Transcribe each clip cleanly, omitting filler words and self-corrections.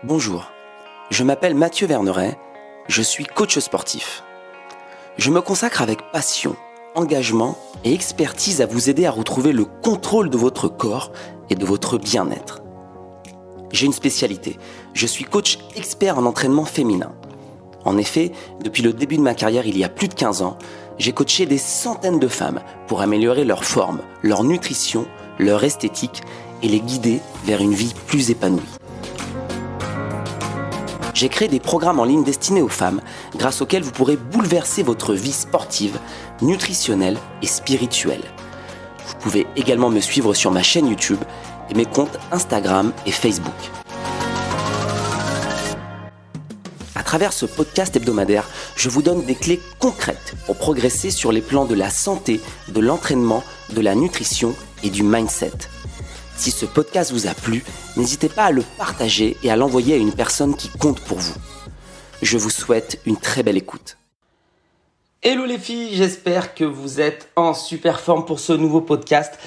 Bonjour, je m'appelle Mathieu Verneret, je suis coach sportif. Je me consacre avec passion, engagement et expertise à vous aider à retrouver le contrôle de votre corps et de votre bien-être. J'ai une spécialité, je suis coach expert en entraînement féminin. En effet, depuis le début de ma carrière il y a plus de 15 ans, j'ai coaché des centaines de femmes pour améliorer leur forme, leur nutrition, leur esthétique et les guider vers une vie plus épanouie. J'ai créé des programmes en ligne destinés aux femmes, grâce auxquels vous pourrez bouleverser votre vie sportive, nutritionnelle et spirituelle. Vous pouvez également me suivre sur ma chaîne YouTube et mes comptes Instagram et Facebook. À travers ce podcast hebdomadaire, je vous donne des clés concrètes pour progresser sur les plans de la santé, de l'entraînement, de la nutrition et du mindset. Si ce podcast vous a plu, n'hésitez pas à le partager et à l'envoyer à une personne qui compte pour vous. Je vous souhaite une très belle écoute. Hello les filles, j'espère que vous êtes en super forme pour ce nouveau podcast.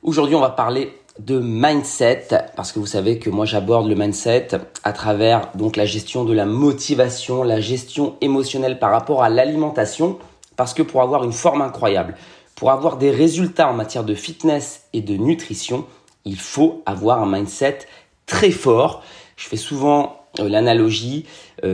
Aujourd'hui, on va parler de mindset, parce que vous savez que moi j'aborde le mindset à travers donc la gestion de la motivation, la gestion émotionnelle par rapport à l'alimentation, parce que pour avoir une forme incroyable, pour avoir des résultats en matière de fitness et de nutrition, il faut avoir un mindset très fort. Je fais souvent l'analogie,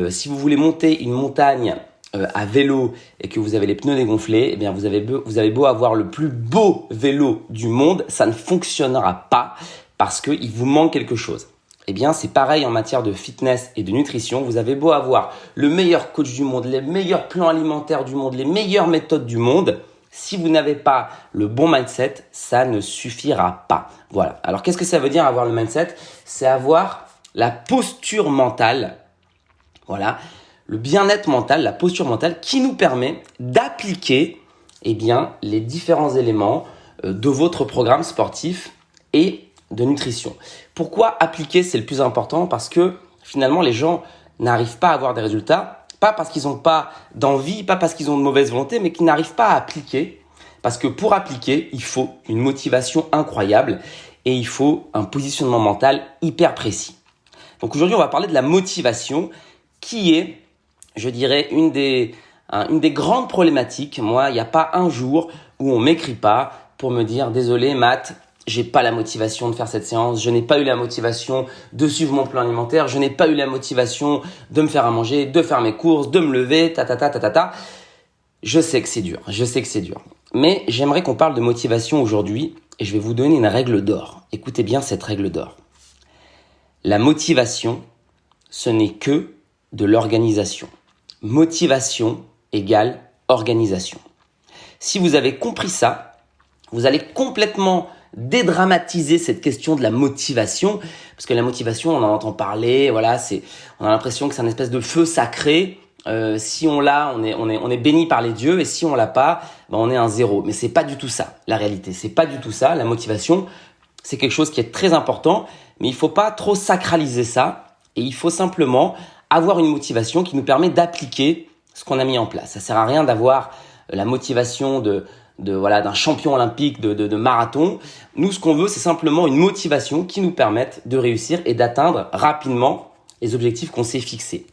si vous voulez monter une montagne à vélo et que vous avez les pneus dégonflés, eh bien vous avez beau avoir le plus beau vélo du monde, ça ne fonctionnera pas parce qu'il vous manque quelque chose. Eh bien c'est pareil en matière de fitness et de nutrition. Vous avez beau avoir le meilleur coach du monde, les meilleurs plans alimentaires du monde, les meilleures méthodes du monde, si vous n'avez pas le bon mindset, ça ne suffira pas. Voilà. Alors, qu'est-ce que ça veut dire avoir le mindset ? C'est avoir la posture mentale, voilà, le bien-être mental, la posture mentale qui nous permet d'appliquer, les différents éléments de votre programme sportif et de nutrition. Pourquoi appliquer ? C'est le plus important parce que finalement, les gens n'arrivent pas à avoir des résultats. Pas parce qu'ils n'ont pas d'envie, pas parce qu'ils ont de mauvaise volonté, mais qu'ils n'arrivent pas à appliquer. Parce que pour appliquer, il faut une motivation incroyable et il faut un positionnement mental hyper précis. Donc aujourd'hui, on va parler de la motivation qui est, je dirais, une des grandes problématiques. Moi, il n'y a pas un jour où on m'écrit pas pour me dire « Désolé Matt, j'ai pas la motivation de faire cette séance, je n'ai pas eu la motivation de suivre mon plan alimentaire, je n'ai pas eu la motivation de me faire à manger, de faire mes courses, de me lever, ta. Je sais que c'est dur. Mais j'aimerais qu'on parle de motivation aujourd'hui et je vais vous donner une règle d'or. Écoutez bien cette règle d'or. La motivation, ce n'est que de l'organisation. Motivation égale organisation. Si vous avez compris ça, vous allez complètement dédramatiser cette question de la motivation, parce que la motivation, on en entend parler, voilà, on a l'impression que c'est une espèce de feu sacré. Si on l'a, on est béni par les dieux, et si on l'a pas, on est un zéro. Mais c'est pas du tout ça, la réalité. C'est pas du tout ça. La motivation, c'est quelque chose qui est très important, mais il faut pas trop sacraliser ça, et il faut simplement avoir une motivation qui nous permet d'appliquer ce qu'on a mis en place. Ça sert à rien d'avoir la motivation d'un champion olympique de marathon. Nous, ce qu'on veut, c'est simplement une motivation qui nous permette de réussir et d'atteindre rapidement les objectifs qu'on s'est fixés.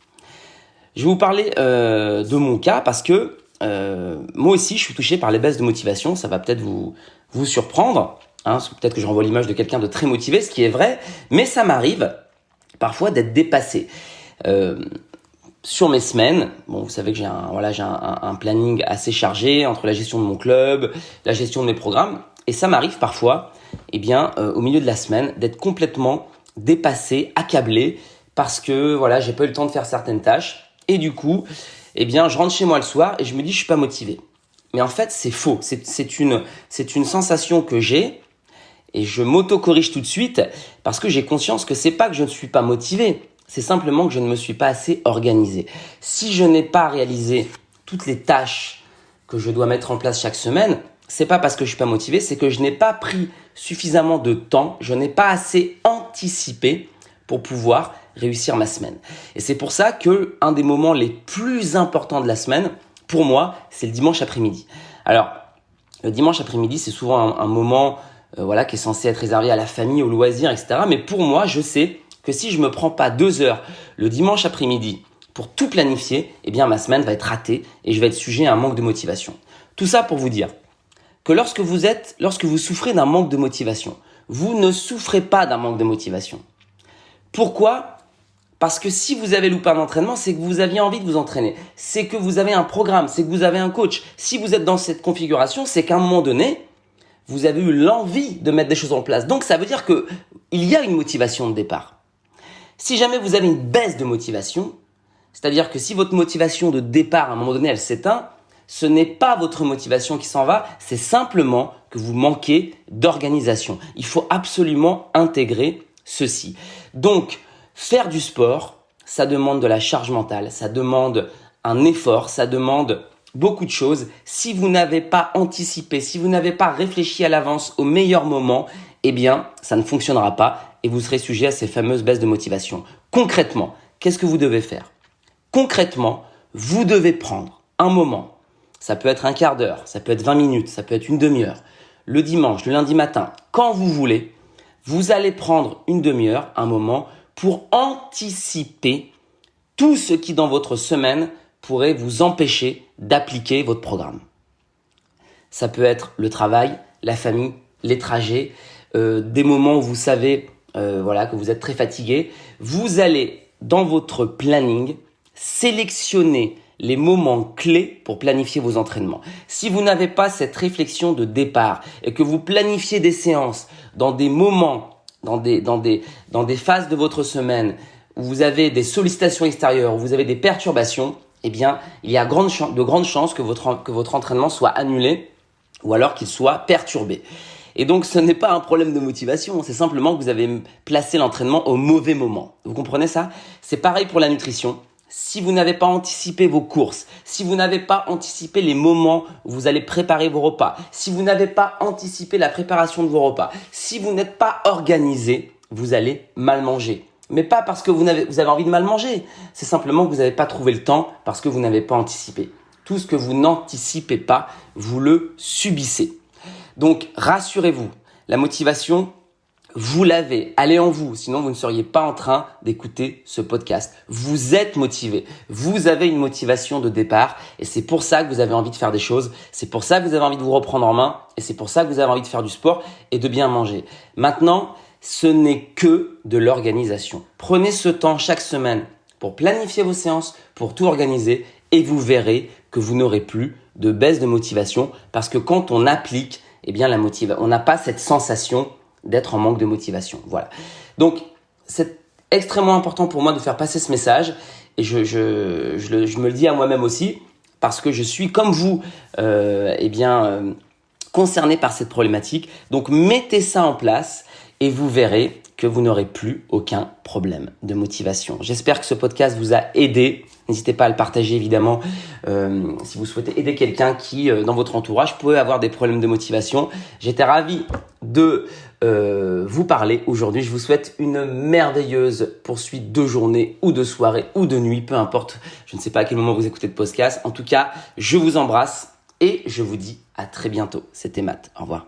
Je vais vous parler de mon cas parce que moi aussi, je suis touché par les baisses de motivation. Ça va peut-être vous surprendre, parce que peut-être que je renvoie l'image de quelqu'un de très motivé, ce qui est vrai, mais ça m'arrive parfois d'être dépassé. Sur mes semaines, vous savez que j'ai un planning assez chargé entre la gestion de mon club, la gestion de mes programmes, et ça m'arrive parfois, au milieu de la semaine, d'être complètement dépassé, accablé, parce que j'ai pas eu le temps de faire certaines tâches, et du coup, je rentre chez moi le soir et je me dis je suis pas motivé. Mais en fait, c'est faux. C'est une sensation que j'ai, et je m'auto-corrige tout de suite parce que j'ai conscience que c'est pas que je ne suis pas motivé. C'est simplement que je ne me suis pas assez organisé. Si je n'ai pas réalisé toutes les tâches que je dois mettre en place chaque semaine, c'est pas parce que je suis pas motivé, c'est que je n'ai pas pris suffisamment de temps, je n'ai pas assez anticipé pour pouvoir réussir ma semaine. Et c'est pour ça que un des moments les plus importants de la semaine, pour moi, c'est le dimanche après-midi. Alors, le dimanche après-midi, c'est souvent un moment qui est censé être réservé à la famille, aux loisirs, etc. Mais pour moi, je sais que si je me prends pas 2 heures le dimanche après-midi pour tout planifier, eh bien ma semaine va être ratée et je vais être sujet à un manque de motivation. Tout ça pour vous dire que lorsque vous souffrez d'un manque de motivation, vous ne souffrez pas d'un manque de motivation. Pourquoi ? Parce que si vous avez loupé un entraînement, c'est que vous aviez envie de vous entraîner. C'est que vous avez un programme, c'est que vous avez un coach. Si vous êtes dans cette configuration, c'est qu'à un moment donné, vous avez eu l'envie de mettre des choses en place. Donc ça veut dire qu'il y a une motivation de départ. Si jamais vous avez une baisse de motivation, c'est-à-dire que si votre motivation de départ, à un moment donné, elle s'éteint, ce n'est pas votre motivation qui s'en va, c'est simplement que vous manquez d'organisation. Il faut absolument intégrer ceci. Donc, faire du sport, ça demande de la charge mentale, ça demande un effort, ça demande beaucoup de choses. Si vous n'avez pas anticipé, si vous n'avez pas réfléchi à l'avance au meilleur moment, eh bien, ça ne fonctionnera pas et vous serez sujet à ces fameuses baisses de motivation. Concrètement, qu'est-ce que vous devez faire ? Concrètement, vous devez prendre un moment. Ça peut être un quart d'heure, ça peut être 20 minutes, ça peut être une demi-heure. Le dimanche, le lundi matin, quand vous voulez, vous allez prendre une demi-heure, un moment, pour anticiper tout ce qui dans votre semaine pourrait vous empêcher d'appliquer votre programme. Ça peut être le travail, la famille, les trajets, des moments où vous savez que vous êtes très fatigué. Vous allez, dans votre planning, sélectionner les moments clés pour planifier vos entraînements. Si vous n'avez pas cette réflexion de départ et que vous planifiez des séances dans des moments, dans des phases de votre semaine où vous avez des sollicitations extérieures, où vous avez des perturbations, eh bien, il y a de grandes chances que votre entraînement soit annulé ou alors qu'il soit perturbé. Et donc, ce n'est pas un problème de motivation, c'est simplement que vous avez placé l'entraînement au mauvais moment. Vous comprenez ça ? C'est pareil pour la nutrition. Si vous n'avez pas anticipé vos courses, si vous n'avez pas anticipé les moments où vous allez préparer vos repas, si vous n'avez pas anticipé la préparation de vos repas, si vous n'êtes pas organisé, vous allez mal manger. Mais pas parce que vous avez envie de mal manger, c'est simplement que vous n'avez pas trouvé le temps parce que vous n'avez pas anticipé. Tout ce que vous n'anticipez pas, vous le subissez. Donc rassurez-vous, la motivation, vous l'avez, elle est en vous, sinon vous ne seriez pas en train d'écouter ce podcast. Vous êtes motivé, vous avez une motivation de départ et c'est pour ça que vous avez envie de faire des choses, c'est pour ça que vous avez envie de vous reprendre en main et c'est pour ça que vous avez envie de faire du sport et de bien manger. Maintenant, ce n'est que de l'organisation. Prenez ce temps chaque semaine pour planifier vos séances, pour tout organiser et vous verrez que vous n'aurez plus de baisse de motivation parce que quand on applique, eh bien on n'a pas cette sensation d'être en manque de motivation. Voilà. Donc, c'est extrêmement important pour moi de faire passer ce message et je me le dis à moi-même aussi parce que je suis comme vous, concerné par cette problématique. Donc, mettez ça en place et vous verrez que vous n'aurez plus aucun problème de motivation. J'espère que ce podcast vous a aidé. N'hésitez pas à le partager évidemment si vous souhaitez aider quelqu'un qui, dans votre entourage, peut avoir des problèmes de motivation. J'étais ravi de vous parler aujourd'hui. Je vous souhaite une merveilleuse poursuite de journée ou de soirée ou de nuit, peu importe. Je ne sais pas à quel moment vous écoutez le podcast. En tout cas, je vous embrasse et je vous dis à très bientôt. C'était Matt. Au revoir.